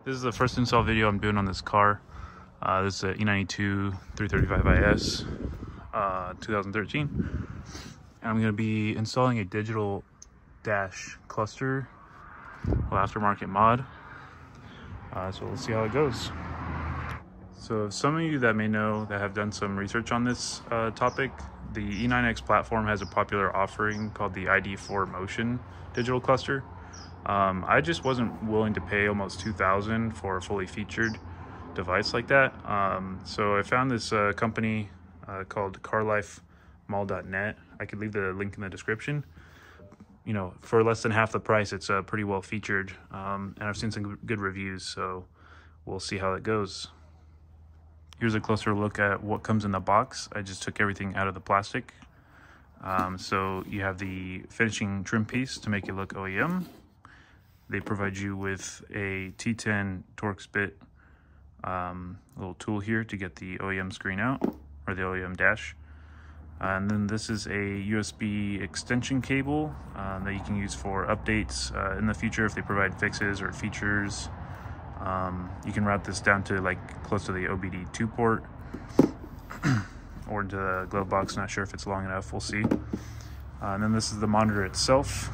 This is the first install video I'm doing on this car. This is an E92 335IS 2013. And I'm going to be installing a digital dash cluster, aftermarket mod. So let's see how it goes. So some of you that may know that have done some research on this topic, the E9X platform has a popular offering called the ID4 Motion digital cluster. I just wasn't willing to pay almost $2,000 for a fully featured device like that. So I found this company called CarLife-Mall.net. I could leave the link in the description. You know, for less than half the price, it's pretty well featured. And I've seen some good reviews, so we'll see how it goes. Here's a closer look at what comes in the box. I just took everything out of the plastic. So you have the finishing trim piece to make it look OEM. They provide you with a T10 Torx bit little tool here to get the OEM screen out, or the OEM dash. And then this is a USB extension cable that you can use for updates in the future if they provide fixes or features. You can route this down to like close to the OBD2 port or into the glove box. Not sure if it's long enough, we'll see. And then this is the monitor itself.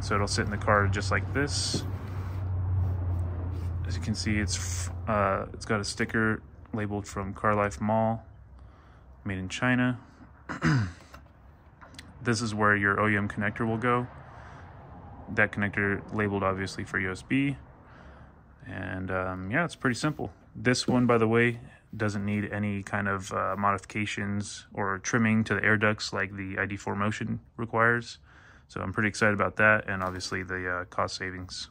So it'll sit in the car just like this. As you can see, it's got a sticker labeled from CarLife-Mall, made in China. This is where your OEM connector will go. That connector labeled obviously for USB. And yeah, it's pretty simple. This one, by the way, doesn't need any kind of modifications or trimming to the air ducts like the ID4 Motion requires. So I'm pretty excited about that, and obviously the cost savings.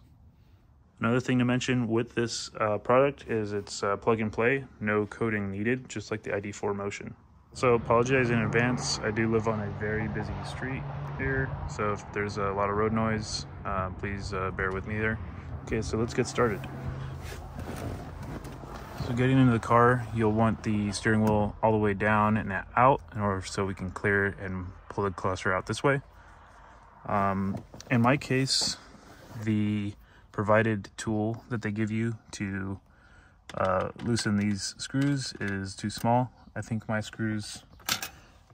Another thing to mention with this product is it's plug and play, no coding needed, just like the ID4 Motion. So apologize in advance. I do live on a very busy street here, so if there's a lot of road noise, please bear with me there. Okay, so let's get started. So getting into the car, you'll want the steering wheel all the way down and out in order so we can clear it and pull the cluster out this way. In my case, the provided tool that they give you to loosen these screws is too small. I think my screws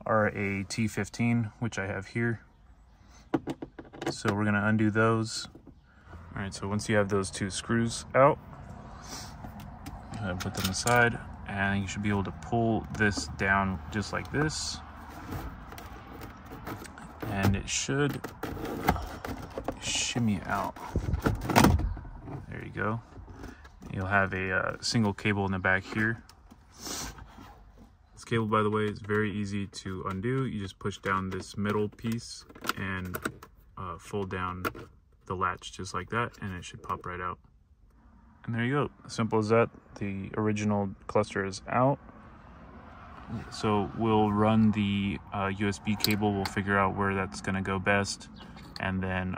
are a T15, which I have here. So we're gonna undo those. All right, so once you have those two screws out, put them aside, and you should be able to pull this down just like this. And it should shimmy out. There you go. You'll have a single cable in the back here. This cable, by the way, is very easy to undo. You just push down this middle piece and fold down the latch just like that, and it should pop right out. And there you go. Simple as that. The original cluster is out. So we'll run the USB cable. We'll figure out where that's going to go best, and then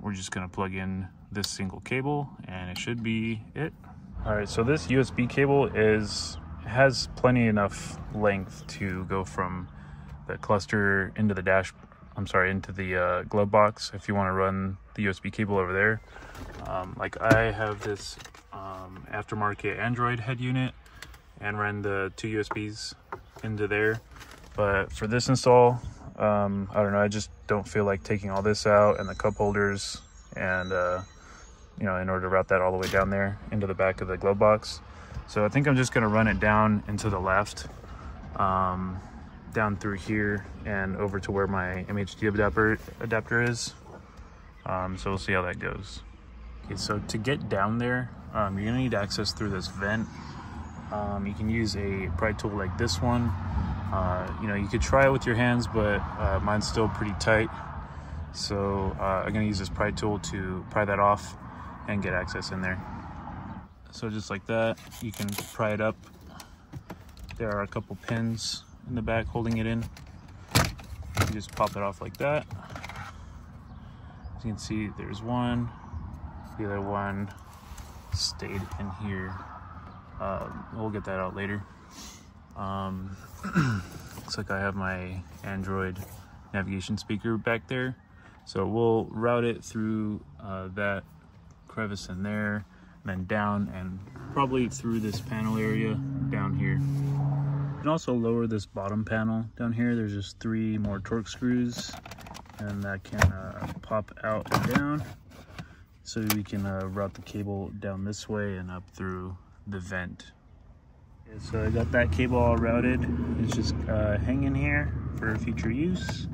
we're just going to plug in this single cable, and it should be it. All right, so this USB cable has plenty enough length to go from the cluster into the dash. Into the glove box if you want to run the USB cable over there. Like I have this aftermarket Android head unit and ran the two USBs into there, but for this install, I don't know, I just don't feel like taking all this out and the cup holders and you know, in order to route that all the way down there into the back of the glove box. So I think I'm just going to run it down into the left, down through here and over to where my MHD adapter is. So we'll see how that goes. Okay, so to get down there, you're gonna need access through this vent. You can use a pry tool like this one. You know, you could try it with your hands, but mine's still pretty tight. So I'm gonna use this pry tool to pry that off and get access in there. So just like that, you can pry it up. There are a couple pins in the back holding it in. You just pop it off like that. As you can see, there's one. The other one stayed in here. We'll get that out later. Looks like I have my Android navigation speaker back there. So we'll route it through that crevice in there. then down, and probably through this panel area down here. You can also lower this bottom panel down here. There's just 3 more torque screws, and that can pop out and down, so we can route the cable down this way and up through the vent. Okay, so I got that cable all routed. It's just hanging here for future use.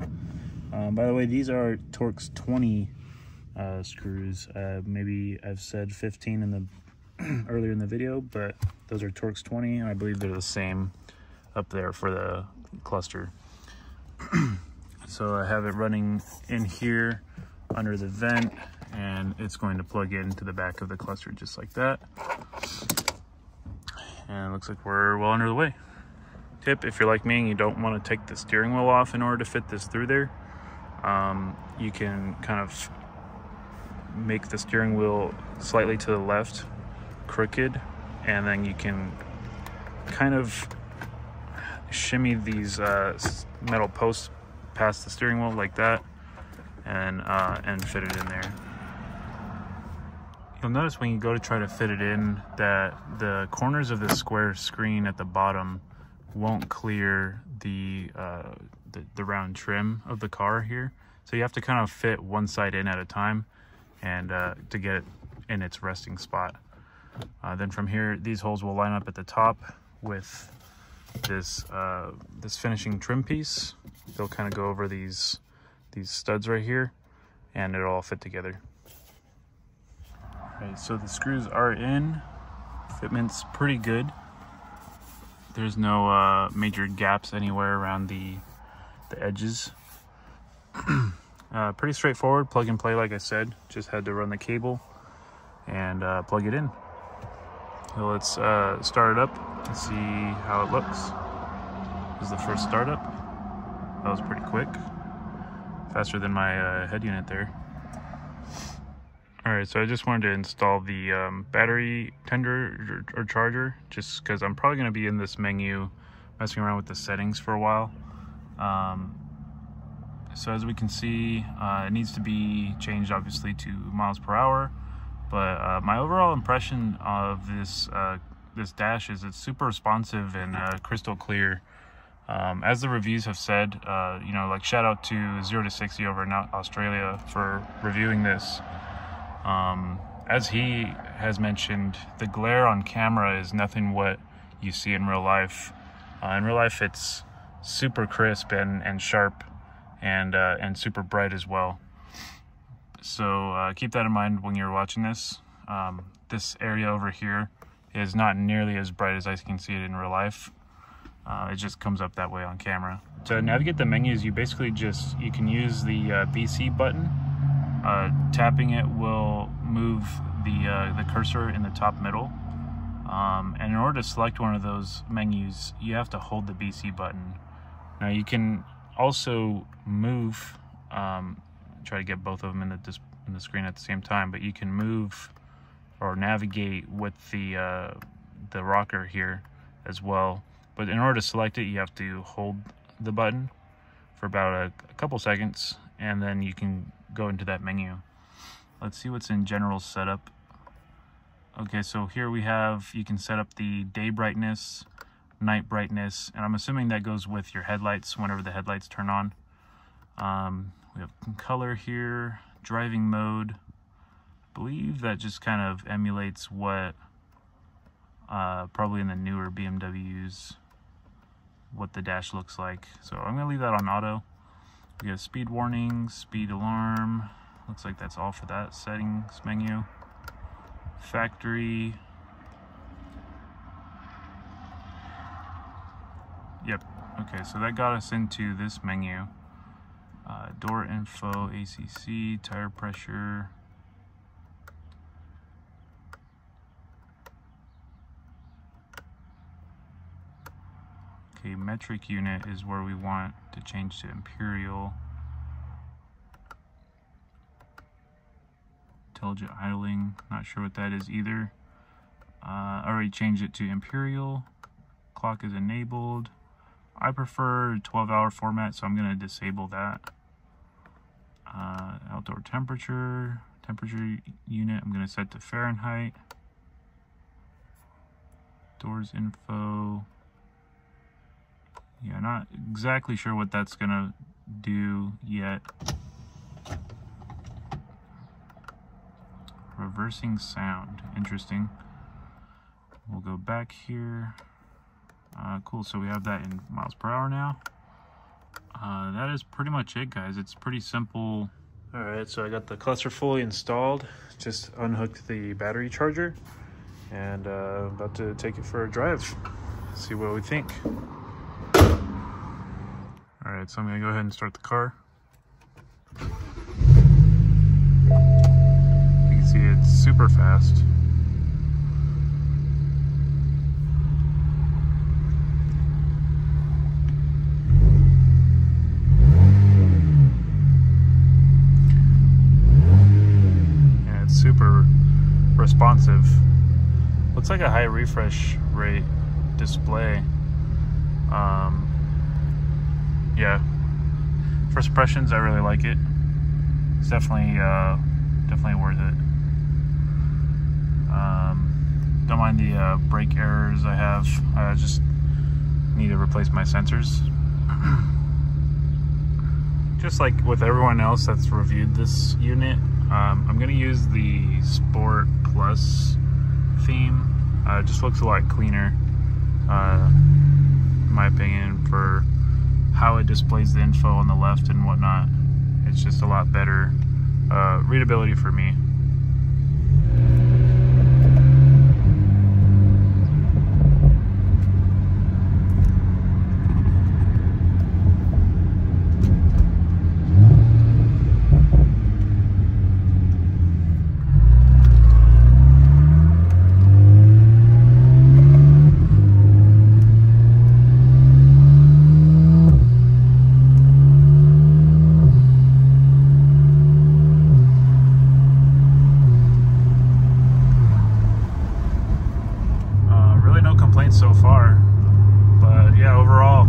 By the way, these are Torx 20 screws. Maybe I've said 15 in the earlier in the video, but those are Torx 20, and I believe they're the same up there for the cluster. So I have it running in here under the vent, and it's going to plug into the back of the cluster just like that. And it looks like we're well under the way. Tip, if you're like me and you don't want to take the steering wheel off in order to fit this through there, you can kind of make the steering wheel slightly to the left, crooked, and then you can kind of shimmy these metal posts past the steering wheel like that, and fit it in there. You'll notice when you go to try to fit it in that the corners of the square screen at the bottom won't clear the round trim of the car here. So you have to kind of fit one side in at a time, and to get it in its resting spot. Then from here, these holes will line up at the top with this finishing trim piece. They'll kind of go over these studs right here, and it'll all fit together. All right, so the screws are in. Fitment's pretty good. There's no major gaps anywhere around the edges. Pretty straightforward, plug and play like I said. Just had to run the cable and plug it in. So let's start it up and see how it looks. This is the first startup. That was pretty quick. Faster than my head unit there. Alright, so I just wanted to install the battery tender or charger, just because I'm probably going to be in this menu messing around with the settings for a while. So as we can see, it needs to be changed obviously to miles per hour, but my overall impression of this dash is it's super responsive and crystal clear. As the reviews have said, you know, like shout out to 0 to 60 over in Australia for reviewing this. As he has mentioned, the glare on camera is nothing what you see in real life. In real life, it's super crisp and sharp, and super bright as well. So keep that in mind when you're watching this. This area over here is not nearly as bright as I can see it in real life. It just comes up that way on camera. To navigate the menus, you basically you can use the BC button. Tapping it will move the cursor in the top middle. And in order to select one of those menus, you have to hold the BC button. Now you can also move, try to get both of them in the screen at the same time, but you can move or navigate with the rocker here as well. But in order to select it, you have to hold the button for about a couple seconds, and then you can go into that menu. Let's see what's in general setup. Okay, so here we have, you can set up the day brightness, night brightness, and I'm assuming that goes with your headlights whenever the headlights turn on. We have color here, driving mode. I believe that just kind of emulates what probably in the newer BMWs what the dash looks like. So I'm gonna leave that on auto. We have speed warning, speed alarm. Looks like that's all for that settings menu. Factory. Yep, okay, so that got us into this menu. Door info, ACC, tire pressure. Okay, metric unit is where we want to change to imperial. Intelligent idling, not sure what that is either. I already changed it to imperial. Clock is enabled. I prefer 12-hour format, so I'm going to disable that. Outdoor temperature unit, I'm going to set to Fahrenheit. Doors info. Yeah, not exactly sure what that's gonna do yet. Reversing sound, interesting. We'll go back here. Cool, so we have that in miles per hour now. That is pretty much it, guys. It's pretty simple. All right, so I got the cluster fully installed. Just unhooked the battery charger and about to take it for a drive. See what we think. All right, so I'm gonna go ahead and start the car. You can see it's super fast. Yeah, it's super responsive. Looks like a high refresh rate display. Yeah, first impressions, I really like it. It's definitely worth it. Don't mind the brake errors I have. I just need to replace my sensors. Just like with everyone else that's reviewed this unit, I'm gonna use the Sport Plus theme. It just looks a lot cleaner, in my opinion, for how it displays the info on the left and whatnot. It's just a lot better readability for me. So far, but yeah, overall